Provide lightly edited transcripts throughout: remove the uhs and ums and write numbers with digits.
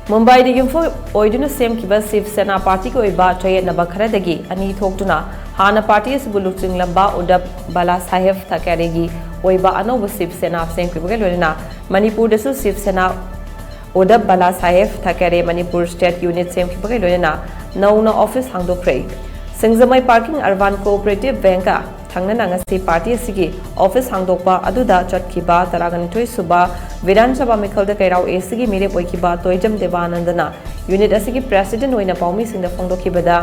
Mumbai di yumfo oiduna sem kiba Shiv Sena party ko iba chayet na bakhara dagi ani thoktuna hana party is buluching lamba udap bala sahib thakaregi oiba anoba Shiv Sena sem kiba lorina Manipur desu Shiv Sena udap bala sahib thakare Manipur state unit sem kiba lorina nauna office hangdokre Singzamai parking Arvan cooperative banka thangna ngasi party asigi office hangdokpa aduda chatkiba taraganitoi suba Viran Sabha Mikhalda Kairao Asigi Mire Poikiba Toijam Devanandana unit asigi president oina paumi singda phongdokibada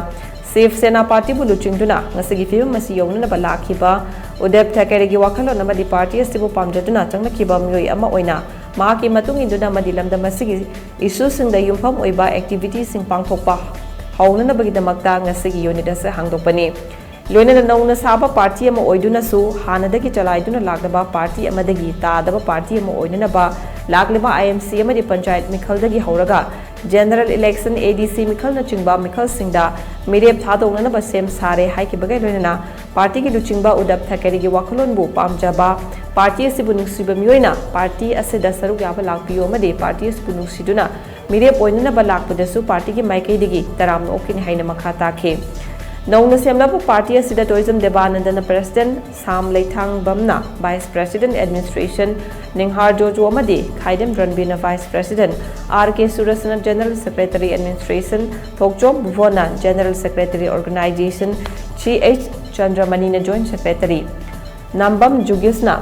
Shiv Sena party bu luchingduna ngasigi film masi yongna balakiba Udep Thakaregi wakhalon amadi party asibu pamjaduna changnakiba myoi ama oina mahaki matung induna madilamda masigi issue singda yumpham oiba activity sing pangthokpa haunana bagidamakta ngasigi unit ase hangdokpani Loina nauna saba party ama oiduna su hanadagi chalaiduna laglaba party amadagi tadaba party ama oiduna ba laglaba IMC amadi panchayat mikaldagi hauraga general election ADC mikhal na chingba mikhal singda mirep thadongna ba sem sare haiki bagai loina party gi luchingba Udap Thakare gi wakhalon bu pamjaba party asibu nungsiba mioina party asida saruk yaba lakpiyo amadi party asibu nungsiduna mirep oiduna ba lakpadasu party gi maikai digi taram okin haina makha takhe Nauna Semlapu Party Asida Tourism Devanandana President Sam Laithang Bamna Vice President Administration Ninghar Jojo Amadi Khaidem Ranbina Vice President R.K. Surasana General Secretary Administration Thokjom Buvona General Secretary Organization G.H. Chandramanina Joint Secretary Nambam Jugisna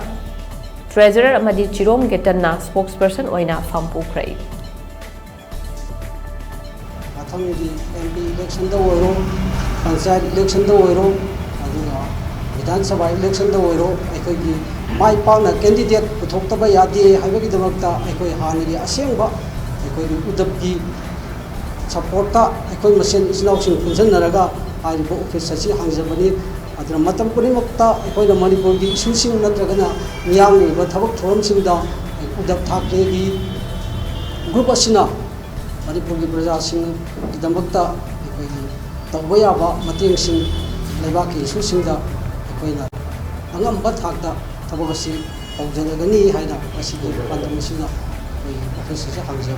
Treasurer Amadi Chirom Getanna Spokesperson Oina Fampu Krai Panchayat election the oiro, Vidhan Sabha election the oiro, my partner candidate who talked about Yadi, Havaki the Makta, Eko Hani, Asemba, Eko Udapki, Supporta, Eko Machine is now in Punzanaga, I go office Sachi Hanzabani, at the Matam Purimokta, Eko the Manipuri, Susim Natragana, Yang, but Havak Tom Sinda, Udap Taki, Group Asina, Manipuri Brazil, the Makta. Tawayaba mating sing lebaki susingda akoina angamba thakda tabagasi paujana gani haina asigi pandamisina office sa hangja